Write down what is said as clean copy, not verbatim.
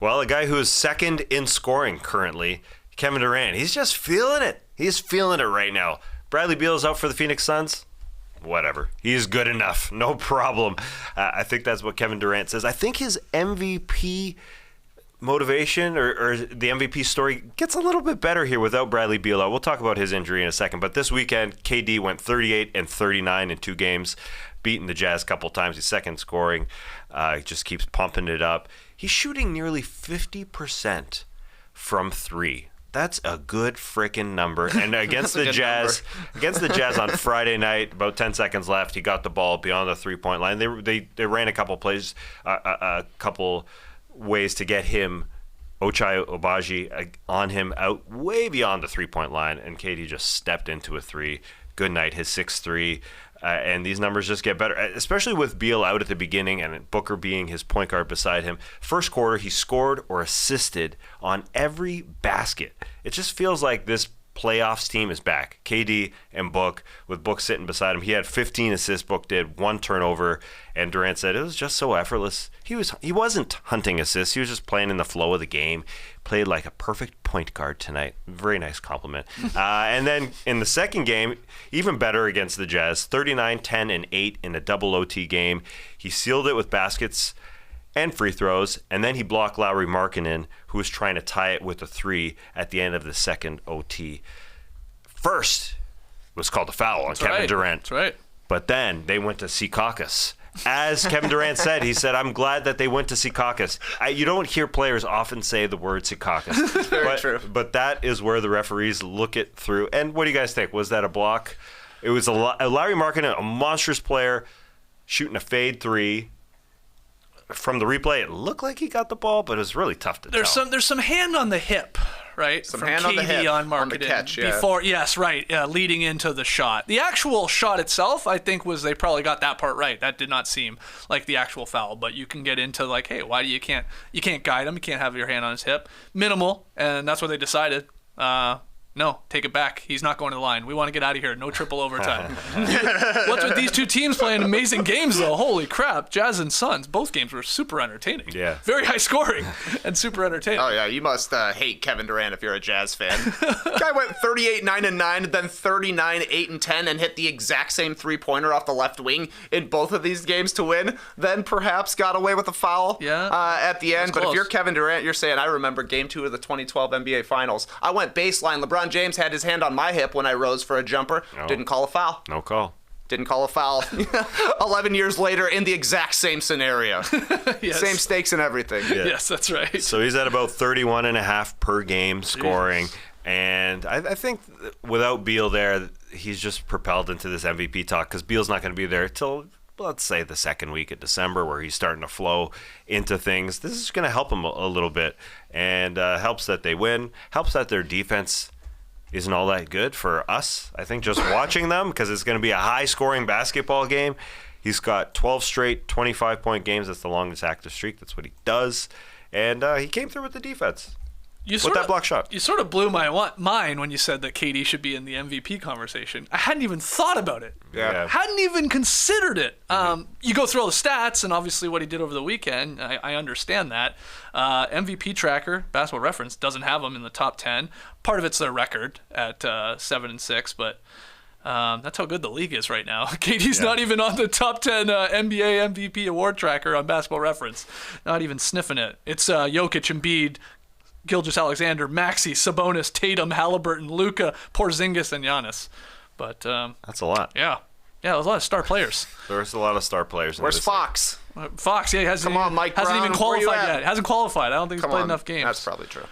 Well, a guy who is second in scoring currently, Kevin Durant, he's just feeling it. He's feeling it right now. Bradley Beal is out for the Phoenix Suns. Whatever. He's good enough. No problem. I think that's what Kevin Durant says. I think his MVP motivation or the MVP story gets a little bit better here without Bradley Beal out. We'll talk about his injury in a second. But this weekend, KD went 38 and 39 in 2 games, beating the Jazz a couple times. He's second scoring. He just keeps pumping it up. He's shooting nearly 50% from 3. That's a good freaking number. And against the Jazz, on Friday night, about 10 seconds left, he got the ball beyond the 3-point line. They ran a couple plays, a couple ways to get him, Ochai Agbaji, on him out way beyond the 3-point line, and KD just stepped into a 3. Good night, his 6-3. And these numbers just get better, especially with Beal out at the beginning and Booker being his point guard beside him. First quarter, he scored or assisted on every basket. It just feels like this playoffs team is back. KD and Book, with Book sitting beside him. He had 15 assists, Book did, 1 turnover, and Durant said it was just so effortless. He wasn't hunting assists. He was just playing in the flow of the game. Played like a perfect point guard tonight. Very nice compliment. And then in the second game, even better against the Jazz, 39, 10, and 8 in a double OT game. He sealed it with baskets and free throws, and then he blocked Lauri Markkanen, who was trying to tie it with a 3 at the end of the second OT. First was called a foul on Kevin Durant. That's right. But then they went to Secaucus. As Kevin Durant said, he said, I'm glad that they went to Secaucus. You don't hear players often say the word Secaucus. Very true. But that is where the referees look it through. And what do you guys think? Was that a block? It was a Lauri Markkanen, a monstrous player, shooting a fade 3. From the replay, it looked like he got the ball, but it was really tough to tell. There's some hand on the hip, right? Some from hand KD on the hip, on Markkanen on the catch, yeah. Before, yes, right, leading into the shot. The actual shot itself, I think, was they probably got that part right. That did not seem like the actual foul, but you can get into like, hey, why do you can't guide him? You can't have your hand on his hip. Minimal, and that's what they decided. No, take it back. He's not going to the line. We want to get out of here. No triple overtime. What's with these two teams playing amazing games, though? Holy crap. Jazz and Suns, both games were super entertaining. Yeah. Very high scoring and super entertaining. Oh, yeah. You must hate Kevin Durant if you're a Jazz fan. Guy went 38, 9, and 9, then 39, 8, and 10, and hit the exact same three-pointer off the left wing in both of these games to win. Then perhaps got away with a foul at the end. But if you're Kevin Durant, you're saying, I remember Game 2 of the 2012 NBA Finals. I went baseline. LeBron James had his hand on my hip when I rose for a jumper. No. Didn't call a foul. No call. Didn't call a foul. 11 years later in the exact same scenario. Yes. Same stakes and everything. Yeah. Yes, that's right. So he's at about 31.5 per game scoring. Jesus. And I think without Beal there, he's just propelled into this MVP talk because Beal's not going to be there till, let's say, the second week of December where he's starting to flow into things. This is going to help him a little bit, and helps that they win, helps that their defense isn't all that good for us, I think, just watching them, because it's going to be a high-scoring basketball game. He's got 12 straight 25-point games. That's the longest active streak. That's what he does. And he came through with the defense. With that block shot. You sort of blew my mind when you said that KD should be in the MVP conversation. I hadn't even thought about it. Yeah. Hadn't even considered it. You go through all the stats, and obviously what he did over the weekend, I understand that. MVP tracker, Basketball Reference, doesn't have him in the top 10. Part of it's their record at 7-6, but that's how good the league is right now. KD's not even on the top 10 NBA MVP award tracker on Basketball Reference. Not even sniffing it. It's Jokic, Embiid, Gilgeous-Alexander, Maxey, Sabonis, Tatum, Halliburton, Luka, Porzingis, and Giannis. But that's a lot. Yeah, there's a lot of star players. There's a lot of star players. Where's Fox? Fox, he hasn't Come on, Mike hasn't Brown, even qualified yet. Hasn't qualified. I don't think he's played enough games. That's probably true.